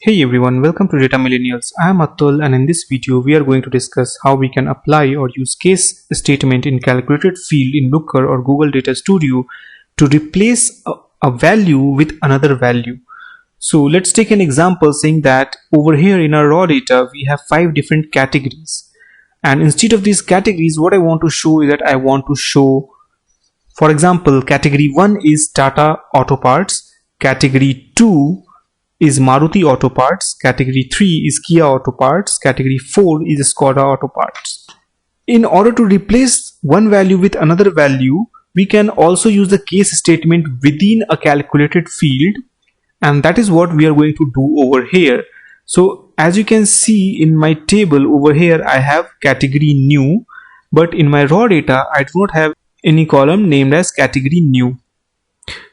Hey everyone, welcome to Data Millennials. I am Atul, and in this video we are going to discuss how we can apply or use case statement in calculated field in Looker or Google Data Studio to replace a value with another value. So let's take an example saying that over here in our raw data we have 5 different categories, and instead of these categories what I want to show is that I want to show, for example, category 1 is Tata Auto Parts, category 2 is Maruti Auto Parts, category 3 is Kia Auto Parts, category 4 is Skoda Auto Parts. In order to replace one value with another value, we can also use the case statement within a calculated field, and that is what we are going to do over here. So as you can see in my table over here, I have category new, but in my raw data I do not have any column named as category new.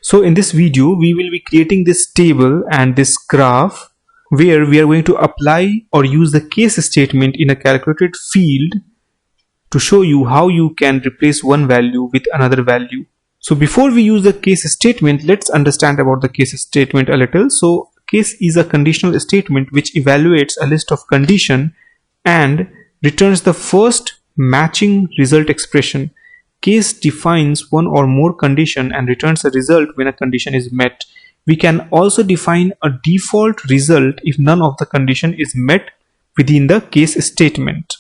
So in this video we will be creating this table and this graph where we are going to apply or use the case statement in a calculated field to show you how you can replace one value with another value. So before we use the case statement, let's understand about the case statement a little. So case is a conditional statement which evaluates a list of condition and returns the first matching result expression. Case defines one or more condition and returns a result when a condition is met. We can also define a default result if none of the condition is met within the case statement.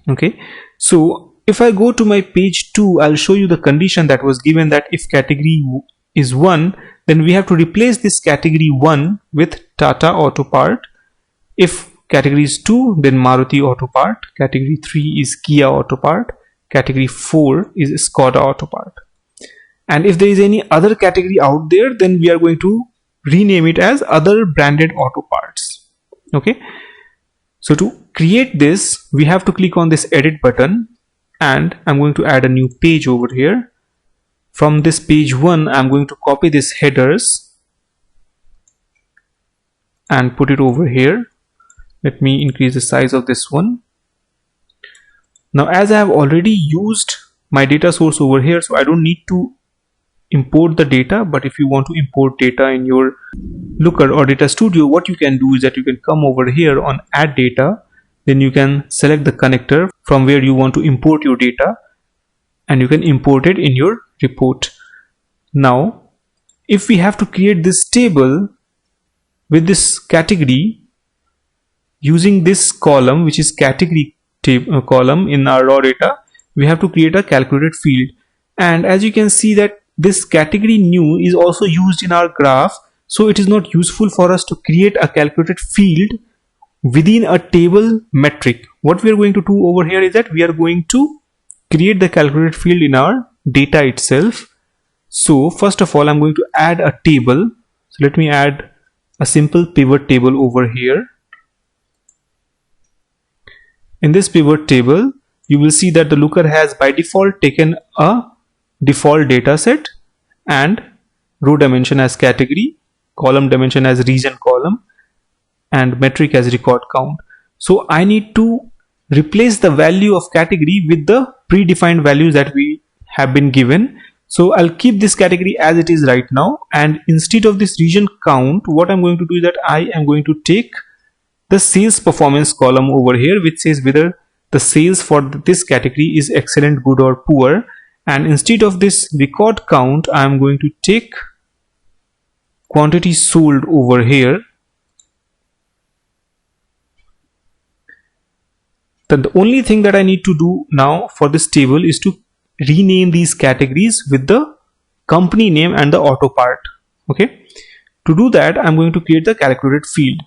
Okay, so if I go to my page 2, I'll show you the condition that was given, that if category is 1, then we have to replace this category 1 with Tata Auto Part. If category is 2, then Maruti Auto Part. Category 3 is Kia Auto Part. Category 4 is Skoda Auto Part. And if there is any other category out there, then we are going to rename it as other branded auto parts. Okay, so to create this we have to click on this edit button, and I'm going to add a new page over here. From this page 1 I'm going to copy this headers and put it over here. Let me increase the size of this one. Now as I have already used my data source over here, so I don't need to import the data, but if you want to import data in your Looker or Data Studio, what you can do is that you can come over here on add data, then you can select the connector from where you want to import your data, and you can import it in your report. Now if we have to create this table with this category using this column, which is category column in our raw data, we have to create a calculated field. And as you can see that this category new is also used in our graph, so it is not useful for us to create a calculated field within a table metric. What we are going to do over here is that we are going to create the calculated field in our data itself. So first of all I'm going to add a table. So let me add a simple pivot table over here. In this pivot table, you will see that the Looker has by default taken a default data set and row dimension as category, column dimension as region column, and metric as record count. So I need to replace the value of category with the predefined values that we have been given. So I'll keep this category as it is right now, and instead of this region count, what I'm going to do is that I am going to take the sales performance column over here, which says whether the sales for this category is excellent, good or poor, and instead of this record count I am going to take quantity sold over here. Then the only thing that I need to do now for this table is to rename these categories with the company name and the auto part. Okay, to do that I'm going to create the calculated field.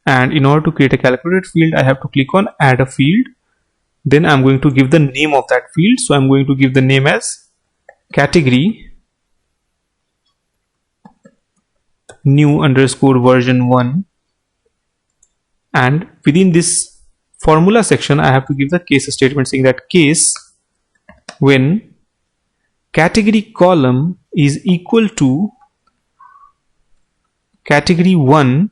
And in order to create a calculated field, I have to click on add a field. Then I'm going to give the name of that field. So I'm going to give the name as category new underscore version 1. And within this formula section, I have to give the case statement saying that case when category column is equal to category 1,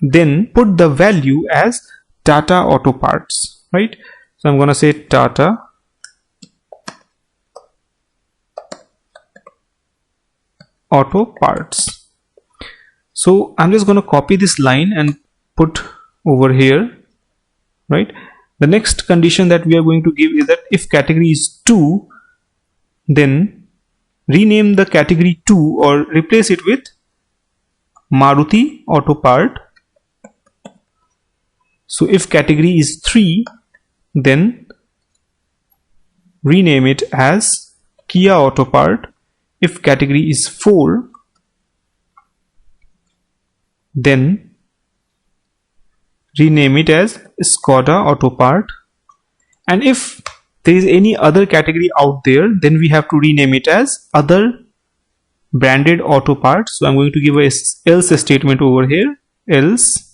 then put the value as Tata Auto Parts, right? So I'm going to say Tata Auto Parts. So I'm just going to copy this line and put over here, right? The next condition that we are going to give is that if category is 2, then rename the category 2 or replace it with Maruti Auto Part. So if category is 3, then rename it as Kia Auto Part. If category is 4, then rename it as Skoda Auto Part. And if there is any other category out there, then we have to rename it as other branded auto parts. So I'm going to give a else statement over here, else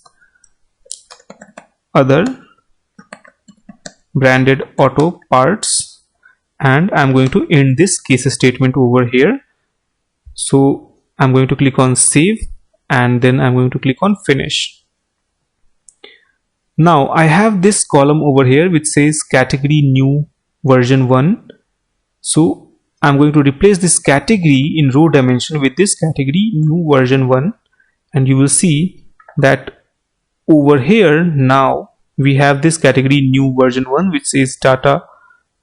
other branded auto parts, and I'm going to end this case statement over here. So I'm going to click on save, and then I'm going to click on finish. Now I have this column over here which says category new version 1. So I'm going to replace this category in row dimension with this category new version 1, and you will see that over here now we have this category new version 1 which says Tata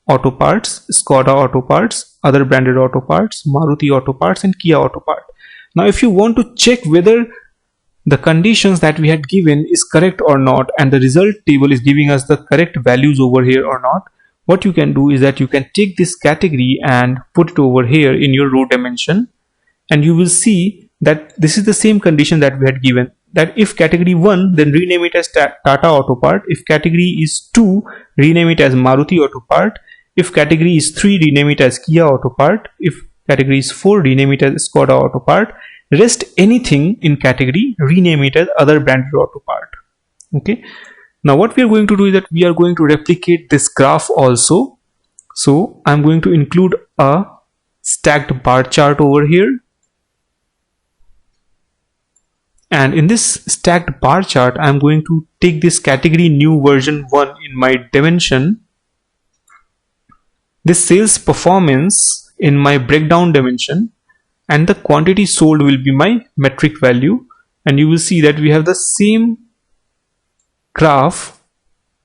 Auto Parts, Skoda Auto Parts, other branded auto parts, Maruti Auto Parts, and Kia Auto Part. Now if you want to check whether the conditions that we had given is correct or not, and the result table is giving us the correct values over here or not, what you can do is that you can take this category and put it over here in your row dimension, and you will see that this is the same condition that we had given, that if category 1, then rename it as Tata Auto Part. If category is 2, rename it as Maruti Auto Part. If category is 3, rename it as Kia Auto Part. If category is 4, rename it as Skoda Auto Part. Rest anything in category, rename it as other branded auto part. Okay. Now what we are going to do is that we are going to replicate this graph also. So I'm going to include a stacked bar chart over here. And in this stacked bar chart, I'm going to take this category new version 1 in my dimension, this sales performance in my breakdown dimension, and the quantity sold will be my metric value. And you will see that we have the same graph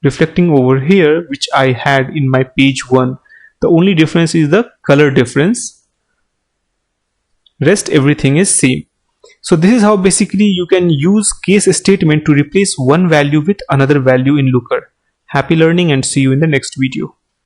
reflecting over here which I had in my page 1. The only difference is the color difference. Rest everything is same. So this is how basically you can use case statement to replace one value with another value in Looker. Happy learning, and see you in the next video.